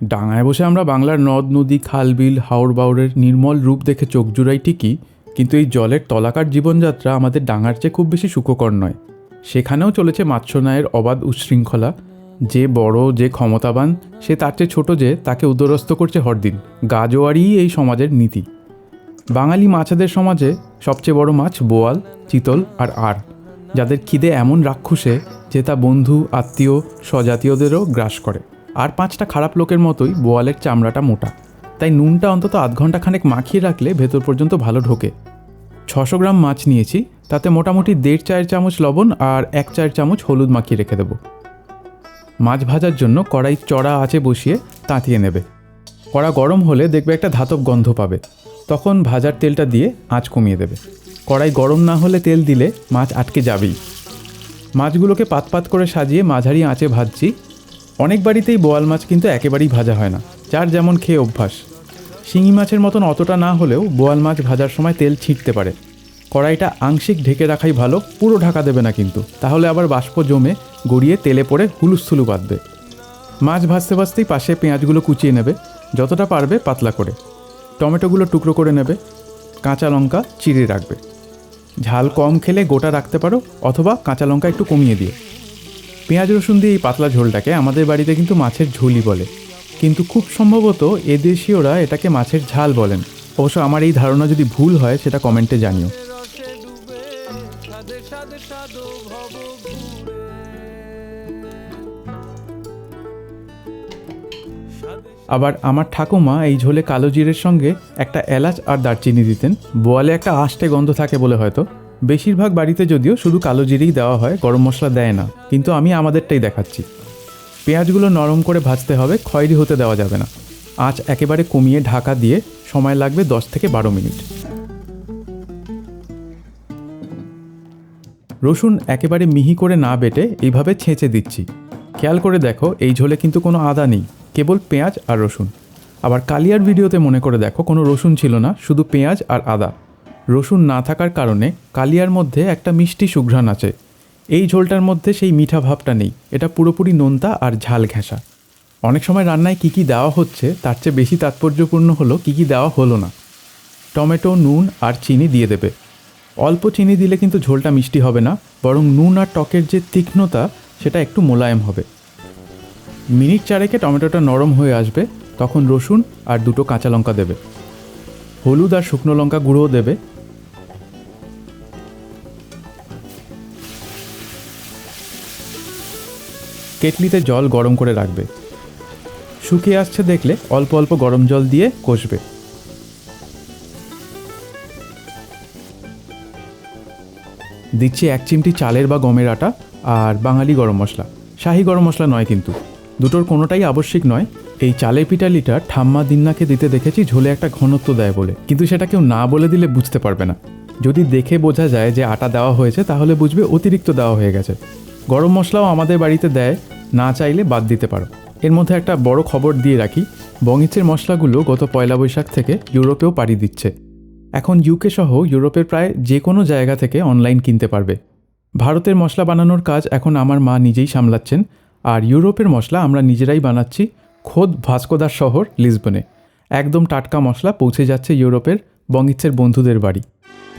ডাঙায় বসে আমরা বাংলার নদ নদী খাল বিল হাওর বাওরের নির্মল রূপ দেখে চোখ জুড়াই ঠিকই, কিন্তু এই জলের তলাকার জীবনযাত্রা আমাদের ডাঙার চেয়ে খুব বেশি সুখকর নয়। সেখানেও চলেছে মাৎস্যনায়ের অবাধ উচ্ছৃঙ্খলা। যে বড়, যে ক্ষমতাবান, সে তার চেয়ে ছোট যে তাকে উদরস্থ করছে হরদিন। গাজোয়ারিই এই সমাজের নীতি। বাঙালি মাছেদের সমাজে সবচেয়ে বড় মাছ বোয়াল, চিতল আর যাদের খিদে এমন রাক্ষসে যে তা বন্ধু, আত্মীয়, স্বজাতীয়দেরও গ্রাস করে। আর 5টা খারাপ লোকের মতোই বোয়ালের চামড়াটা মোটা, তাই নুনটা অন্তত আধ ঘন্টা খানেক মাখিয়ে রাখলে ভেতর পর্যন্ত ভালো ঢোকে। 600 গ্রাম মাছ নিয়েছি, তাতে মোটামুটি 1.5 চায়ের চামচ লবণ আর 1 চায়ের চামচ হলুদ মাখিয়ে রেখে দেবো। মাছ ভাজার জন্য কড়াই চড়া আঁচে বসিয়ে তাঁতিয়ে নেবে। কড়া গরম হলে দেখবে একটা ধাতব গন্ধ পাবে, তখন ভাজার তেলটা দিয়ে আঁচ কমিয়ে দেবে। কড়াই গরম না হলে তেল দিলে মাছ আটকে যাবেই। মাছগুলোকে পাত করে সাজিয়ে মাঝারি আঁচে ভাজছি। অনেক বাড়িতেই বোয়াল মাছ কিন্তু একেবারেই ভাজা হয় না, যার যেমন খেয়ে অভ্যাস। শিঙি মাছের মতন অতটা না হলেও বোয়াল মাছ ভাজার সময় তেল ছিটতে পারে। কড়াইটা আংশিক ঢেকে রাখাই ভালো, পুরো ঢাকা দেবে না কিন্তু, তাহলে আবার বাষ্প জমে গড়িয়ে তেলে পড়ে হুলুস্থুলু বাঁধবে। মাছ ভাজতে ভাজতেই পাশে পেঁয়াজগুলো কুচিয়ে নেবে, যতটা পারবে পাতলা করে। টমেটোগুলো টুকরো করে নেবে, কাঁচা লঙ্কা চিড়ে রাখবে। ঝাল কম খেলে গোটা রাখতে পারো, অথবা কাঁচা লঙ্কা একটু কমিয়ে দিয়ে। পেঁয়াজ রসুন দিয়ে এই পাতলা ঝোলটাকে আমাদের বাড়িতে কিন্তু মাছের ঝোলই বলে, কিন্তু খুব সম্ভবত এদেশীয়রা এটাকে মাছের ঝাল বলেন। অবশ্য আমার এই ধারণা যদি ভুল হয় সেটা কমেন্টে জানিও। আবার আমার ঠাকুমা এই ঝোলে কালো জিরের সঙ্গে একটা এলাচ আর দারচিনি দিতেন। বোয়ালে একটা আষ্টে গন্ধ থাকে বলে হয়তো। বেশিরভাগ বাড়িতে যদিও শুধু কালো জিরেই দেওয়া হয়, গরম মশলা দেয় না, কিন্তু আমি আমাদেরটাই দেখাচ্ছি। পেঁয়াজগুলো নরম করে ভাজতে হবে, খয়েরি হতে দেওয়া যাবে না। আঁচ একেবারে কমিয়ে ঢাকা দিয়ে সময় লাগবে 10 থেকে 12 মিনিট। রসুন একেবারে মিহি করে না বেটে এইভাবে ছেঁচে দিচ্ছি। খেয়াল করে দেখো, এই ঝোলে কিন্তু কোনো আদা নেই, কেবল পেঁয়াজ আর রসুন। আবার কালিয়ার ভিডিওতে মনে করে দেখো, কোনো রসুন ছিল না, শুধু পেঁয়াজ আর আদা। রসুন না থাকার কারণে কালিয়ার মধ্যে একটা মিষ্টি সুঘ্রাণ আছে। এই ঝোলটার মধ্যে সেই মিঠা ভাবটা নেই, এটা পুরোপুরি নোনতা আর ঝাল ঘেঁষা। অনেক সময় রান্নায় কী কী দেওয়া হচ্ছে তার চেয়ে বেশি তাৎপর্যপূর্ণ হলো কী কী দেওয়া হলো না। টমেটো, নুন আর চিনি দিয়ে দেবে। অল্প চিনি দিলে কিন্তু ঝোলটা মিষ্টি হবে না, বরং নুন আর টকের যে তীক্ষ্ণতা সেটা একটু মোলায়েম হবে। মিনিট 4 টমেটোটা নরম হয়ে আসবে, তখন রসুন আর 2টো কাঁচা লঙ্কা দেবে। হলুদ আর শুকনো লঙ্কা গুঁড়োও দেবে। কেটলিতে জল গরম করে রাখবে। শুকিয়ে আসছে দেখলে অল্প অল্প গরম জল দিয়ে কষবে। দিচ্ছি 1 চিমটি চালের বা গমের আটা আর বাঙালি গরম মশলা। শাহি গরম মশলা নয় কিন্তু, দুটোর কোনোটাই আবশ্যিক নয়। এই চালের পিঠালিটা ঠাম্মা দিন্নাকে দিতে দেখেছি ঝোলে একটা ঘনত্ব দেয় বলে, কিন্তু সেটা কেউ না বলে দিলে বুঝতে পারবে না। যদি দেখে বোঝা যায় যে আটা দেওয়া হয়েছে, তাহলে বুঝবে অতিরিক্ত দেওয়া হয়ে গেছে। গরম মশলাও আমাদের বাড়িতে দেয়, না চাইলে বাদ দিতে পারো। এর মধ্যে একটা বড় খবর দিয়ে রাখি, বঙ্গিচের মশলাগুলো গত 1 বৈশাখ থেকে ইউরোপেও পাড়ি দিচ্ছে। এখন ইউকে সহ ইউরোপের প্রায় যে কোনো জায়গা থেকে অনলাইন কিনতে পারবে। ভারতের মশলা বানানোর কাজ এখন আমার মা নিজেই সামলাচ্ছেন, আর ইউরোপের মশলা আমরা নিজেরাই বানাচ্ছি খোদ ভাস্কোদার শহর লিসবনে। একদম টাটকা মশলা পৌঁছে যাচ্ছে ইউরোপের বঙ্গিচের বন্ধুদের বাড়ি।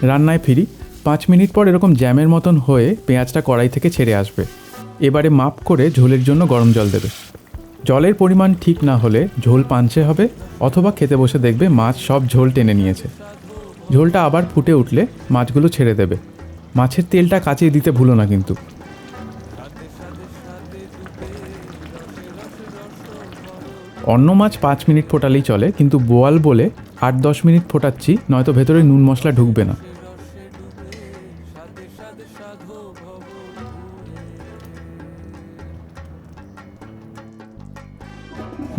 রান্নায় ফিরি। 5 মিনিট পর এরকম জ্যামের মতন হয়ে পেঁয়াজটা কড়াই থেকে ছেড়ে আসবে। এবারে মাপ করে ঝোলের জন্য গরম জল দেবে। জলের পরিমাণ ঠিক না হলে ঝোল পাঞ্চে হবে, অথবা খেতে বসে দেখবে মাছ সব ঝোল টেনে নিয়েছে। ঝোলটা আবার ফুটে উঠলে মাছগুলো ছেড়ে দেবে। মাছের তেলটা কাচিয়ে দিতে ভুলো না কিন্তু। অন্য মাছ 5 মিনিট ফোটালেই চলে, কিন্তু বোয়াল বলে 8-10 মিনিট ফোটাচ্ছি, নয়তো ভেতরে নুন মশলা ঢুকবে না।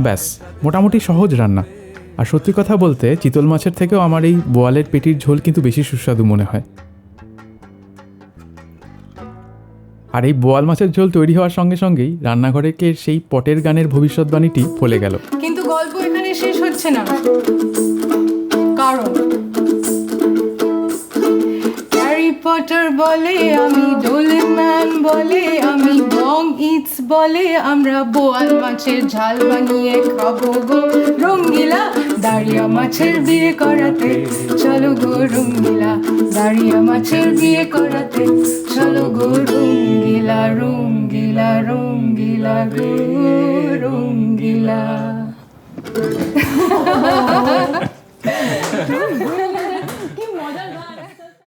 ব্যাস, মোটামুটি সহজ রান্না। আর সত্যি কথা বলতে চিতল মাছের থেকেও আমার এই বোয়ালের পেটির ঝোল কিন্তু বেশি সুস্বাদু মনে হয়। আর এই বোয়াল মাছের ঝোল তৈরি হওয়ার সঙ্গে সঙ্গেই রান্নাঘরে কে সেই পটের গানের ভবিষ্যৎবাণীটি ফলে গেল। কিন্তু গল্প এখানে শেষ হচ্ছে না, কারণ পটার বলে, আমি ডোলেন ম্যান বলে, আমি বং ইটস বলে, আমরা বোয়াল মাছের ঝাল বানিয়ে খাবো গো রঙ্গিলা। দাঁড়িয়া মাছের বিয়ে করাতে চলো গো রঙ্গিলা, দাঁড়িয়া মাছের বিয়ে করাতে চলো গো রঙ্গিলা, রঙ্গিলা রঙ্গিলা গো রঙ্গিলা।